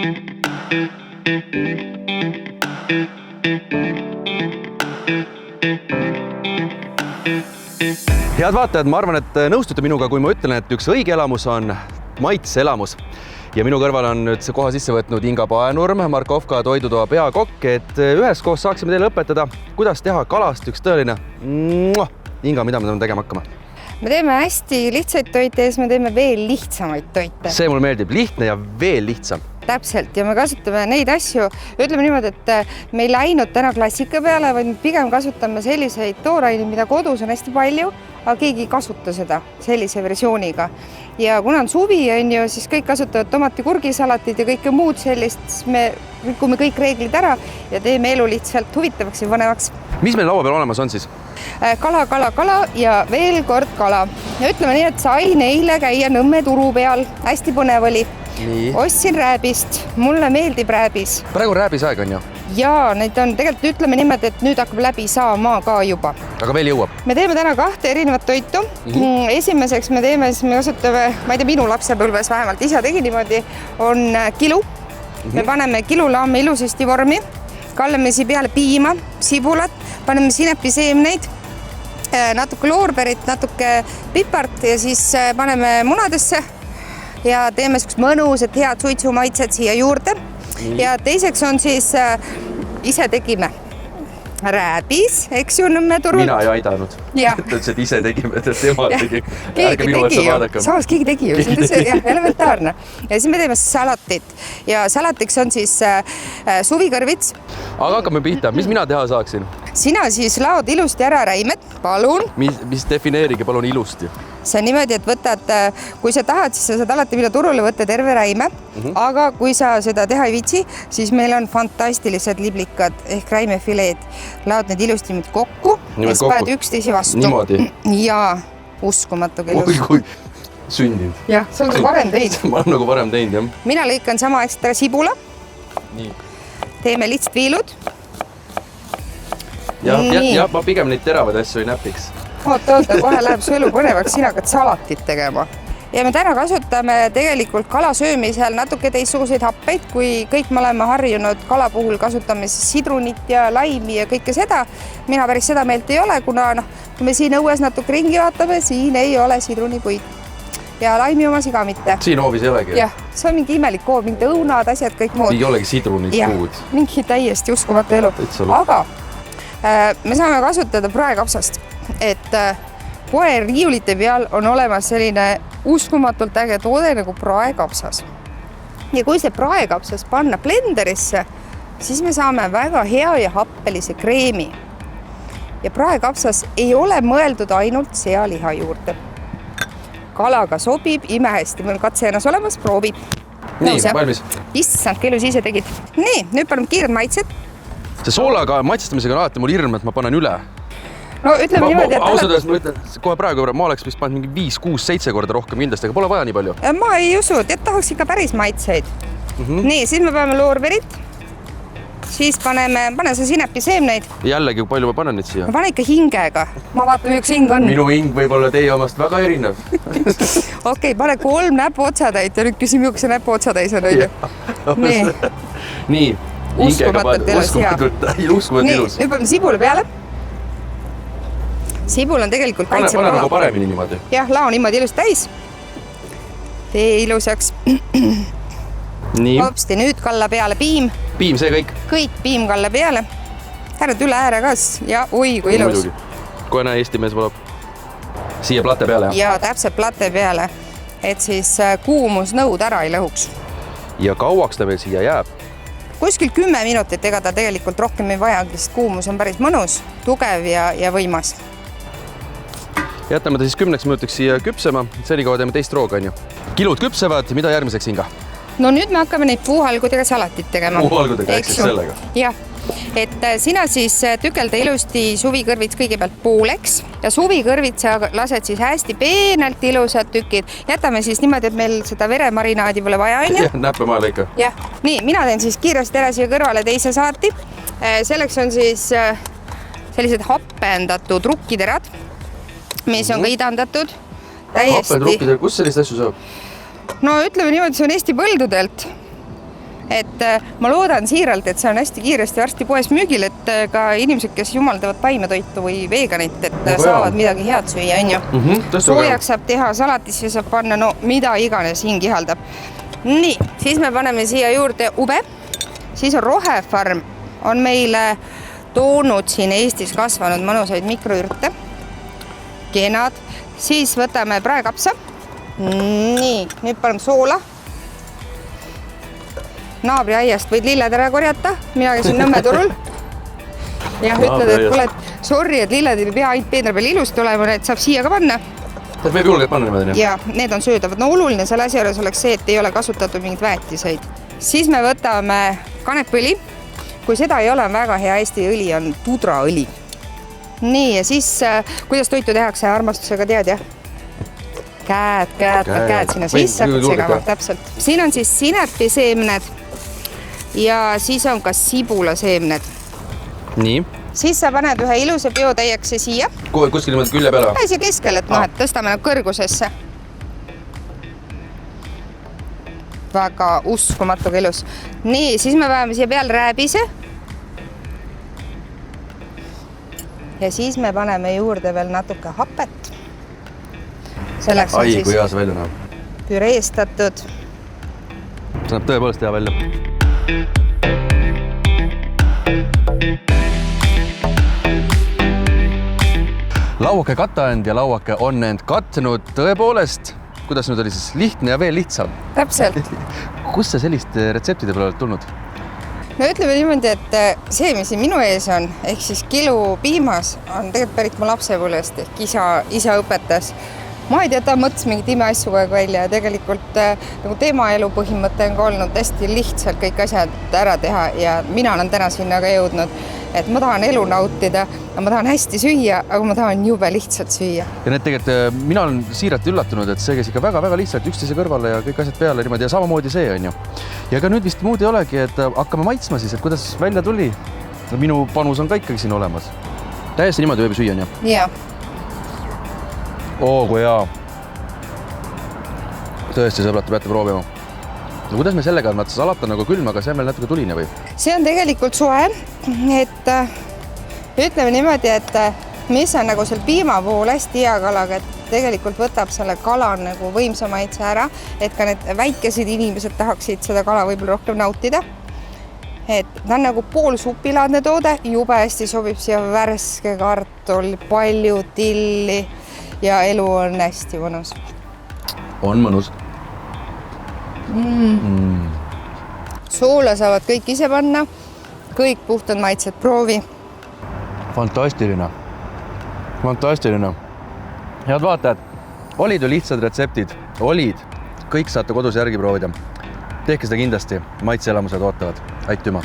Head vaatajad, ma arvan, et nõustute minuga, kui ma ütlen, et üks õige elamus on maitseelamus. Ja minu kõrval on nüüd see koha sisse võtnud Inga Paenurm, Markovka toidutoa peakokk, et üheskoos saaksime teile õpetada, kuidas teha kalast üks tõeline. Inga, mida me teeme tegema hakkama? Me teeme hästi lihtsaid toite ja siis me teeme veel lihtsamaid toite. See mulle meeldib, lihtne ja veel lihtsam. Täpselt, ja me kasutame neid asju, ütleme niimoodi, et me ei läinud täna klassika peale, vaid pigem kasutame selliseid tooraini, mida kodus on hästi palju, aga keegi ei kasuta seda sellise versiooniga. Ja kuna on suvi, siis kõik kasutavad tomati kurgisalatid ja kõike muud sellist, siis me rikume kõik reeglid ära ja teeme elu lihtsalt huvitavaks ja põnevaks. Mis meil laua peal olemas on siis? Kala ja veel kord kala. Ja ütleme nii, et sain eile käia Nõmme turu peal, hästi põnev oli. Nii. Ostsin rääbist, mulle meeldib rääbis. Praegu rääbisaeg on ju? Jaa, neid on tegelikult, ütleme niimoodi, et nüüd hakkab läbi saama ka juba. Aga veel jõuab? Me teeme täna 2 erinevat toitu. Esimeseks me teeme, siis me kasutame, ma ei tea, minu lapsepõlves vähemalt, isa tegi niimoodi, on kilu. Me paneme kilulamme ilusasti vormi, kallame siia peale piima, sibulat, paneme sinepiseemneid, natuke loorberit, natuke pipart ja siis paneme munadesse ja teeme mõnusad head suitsumaitsed siia juurde. Ja teiseks on siis ise tegime rääbis, eks ju, Nõmme turul. Mina ei aidanud. Ütles, et ise tegime, et tema tegi. Keegi tegi ju. Samas keegi tegi ju. See on elementaarne. Ja siis me teeme salatit. Ja salatiks on siis suvikõrvits. Aga hakkame pihta. Mis mina teha saaksin? Sina siis laod ilusti ära räimed. Palun. Mis defineerige palun ilusti? See on niimoodi, et võtad, kui sa tahad, siis sa saad alati minna turule võtta terve räime, aga kui sa seda teha ei viitsi, siis meil on fantastilised liblikad ehk räimefileed. Laod need ilusti nüüd kokku ja siis paned üksteisi vastu. Niimoodi? Jaa, uskumatu ilus. Oi, kui sündinud. Jah, see on varem teinud. Ma olen nagu varem teinud, jah. Mina lõikan samaaegselt ära sibula. Nii. Teeme lihtsalt viilud. Ja ma pigem neid teravaid asju ei näpiks. Oota, kohe läheb su elu põnevaks, sina hakkad salatit tegema. Ja me täna kasutame tegelikult kala söömisel natuke teistsuguseid happeid, kui kõik me oleme harjunud kala puhul kasutame sidrunit ja laimi ja kõike seda. Mina päris seda meelt ei ole, kuna kui me siin õues natuke ringi vaatame, siin ei ole sidrunipuid. Ja laimi omas iga mitte. Siin hoovis ei olegi? Jah, see on mingi imelik hoov, mingid õunad, asjad, kõik muud. Ei olegi sidrunit puud. Mingi täiesti uskumatu elu. Aga me saame kasutada praekapsast, et poe riiulite peal on olemas selline uskumatult äge toode nagu praekapsas. Ja kui see praekapsas panna blenderisse, siis me saame väga hea ja happelise kreemi. Ja praekapsas ei ole mõeldud ainult sealiha juurde. Kalaga sobib imehästi, meil katse ennast olemas, proovib. Nii, valmis. Issand, kellu siis tegid. Nii, nüüd paneme kiired maitsed. See soolaga maitsestamisega on alati mul hirm, et ma panen üle. No ütleme niimoodi, et... Ausõdes ma ütlen, kohe praegu ma oleks vist pannud mingi 5, 6, 7 korda rohkem kindlasti, aga pole vaja nii palju. Ma ei usu, et tahaks ikka päris maitseid. Nii, siis me paneme loorberit. Siis pane sa sinepiseemneid. Jällegi, palju ma panen neid siia? Ma panen ikka hingega. Ma vaatan, üks hing on. Minu hing võib olla teie omast väga erinev. Okei, pane 3 näpu otsatäit ja nüüd küsim, milline see näpu otsatäis on õige. Nii. Uskumatult ilus, hea. Uskumatult ilus. Nüüd paneme sibule peale. Sibul on tegelikult kaitseb Pane nagu paremini niimoodi. Jah, lao niimoodi ilus täis. Tee ilusaks. Nii. Hopsti, nüüd kalla peale piim. Piim, see kõik? Kõik piim kalla peale. Härad üle ääre kas. Ja oi, kui ilus. Kohe näe, Eesti mees valab siia plate peale. Ja täpselt plate peale, et siis kuumusnõud ära ei lõhuks. Ja kauaks ta veel siia jääb? Kuskil 10 minutit, ega ta tegelikult rohkem ei vaja, sest kuumus on päris mõnus, tugev ja võimas. Jätame ta siis 10 minutiks siia küpsema, senikaua teeme teist rooga, on ju. Kilud küpsevad, mida järgmiseks, Inga? No nüüd me hakkame neid puuhalgudega salatit tegema. Puuhalgudega, eks siis sellega? Jah, et sina siis tükelda ilusti suvikõrvits kõigepealt pooleks ja suvikõrvits sa lased siis hästi peenelt ilusad tükid. Jätame siis niimoodi, et meil seda veremarinaadi pole vaja, on ju? Jah, näppe maale ikka. Jah, nii, mina teen siis kiiresti ära siia kõrvale teise saati. Selleks on siis sellised happendatud rukkiterad, mis on ka idandatud. Happendatud rukkiterad, kus sellist asju saab? No ütleme niimoodi, see on Eesti põldudelt. et ma loodan siiralt, et see on hästi kiiresti varsti poes müügil, et ka inimesed, kes jumaldavad taimetoitu või veganit, et saavad midagi head süüa, on ju. Soojaks saab teha, salatisse saab panna, no mida iganes hing ihaldab. Nii, siis me paneme siia juurde ube, siis on Rohefarm, on meile toonud siin Eestis kasvanud mõnusaid mikroürte, kenad, siis võtame praekapsa. Nii, nüüd paneme soola. Naabri aiast võid lilled ära korjata, mina käisin Nõmme turul. Ja ütled, et kuule, sorry, et lilled ei pea ainult peenra peal ilusti olema, et saab siia ka panna. Tead võib julgelt panna niimoodi? Ja, need on söödavad. No oluline selle asja juures oleks see, et ei ole kasutatud mingit väetiseid. Siis me võtame kanepõli. Kui seda ei ole, on väga hea Eesti õli, on tudraõli. Nii, ja siis, kuidas toitu tehakse armastusega, tead, jah? Käed sinna sisse, segama, täpselt. Siin on siis sinepiseemned ja siis on ka sibulaseemned. Nii. Siis sa paned ühe ilusa biotäiekse siia. Kuskil niimoodi külje peale? Siia keskel, et et tõstame kõrgusesse. Väga uskumatuga ilus. Nii, siis me paneme siia peal rääbise. Ja siis me paneme juurde veel natuke hapet. Selleks on kui hea see välja näeb. Püreestatud. See näeb tõepoolest hea välja. Lauake katteand ja lauake on end katnud tõepoolest. Kuidas nüüd oli siis lihtne ja veel lihtsam? Täpselt. Kus see selliste retseptide peale oled tulnud? No ütleme niimoodi, et see, mis minu ees on, ehk siis kilu piimas, on tegelikult pärit mu lapsepõlvest, ehk isa õpetas. Ma ei tea, ta mõtles mingit imeasju kogu aeg välja ja tegelikult nagu tema elu põhimõte on ka olnud hästi lihtsalt kõik asjad ära teha ja mina olen täna sinna ka jõudnud, et ma tahan elu nautida, ma tahan hästi süüa, aga ma tahan jube lihtsalt süüa. Ja need tegelikult, mina olen siiralt üllatunud, et see käis ikka väga-väga lihtsalt üksteise kõrvale ja kõik asjad peale niimoodi ja samamoodi see on ju. Ja ka nüüd vist muud ei olegi, et hakkame maitsma siis, et kuidas välja tuli. Minu panus on ka ikkagi siin olemas. Täiesti niimoodi võib süüa, on ju? Jaa. Kui hea. Tõesti, sõbrad, te peate proovima. No kuidas me sellega on? Salat on nagu külm, aga see on veel natuke tuline või? See on tegelikult soe, et ütleme niimoodi, et mis on nagu seal piima puhul hästi hea kalaga, et tegelikult võtab selle kala nagu võimsa maitse ära, et ka need väikesed inimesed tahaksid seda kala võib-olla rohkem nautida. Et ta on nagu pool supilaadne toode, jube hästi sobib siia värske kartul, palju tilli ja elu on hästi mõnus. On mõnus. Soola saavad kõik ise panna, kõik puhtad maitsed, proovi. Fantastiline. Fantastiline. Head vaatajad, olid ju lihtsad retseptid? Olid. Kõik saate kodus järgi proovida. Tehke seda kindlasti, maitseelamused ootavad. Aitüma!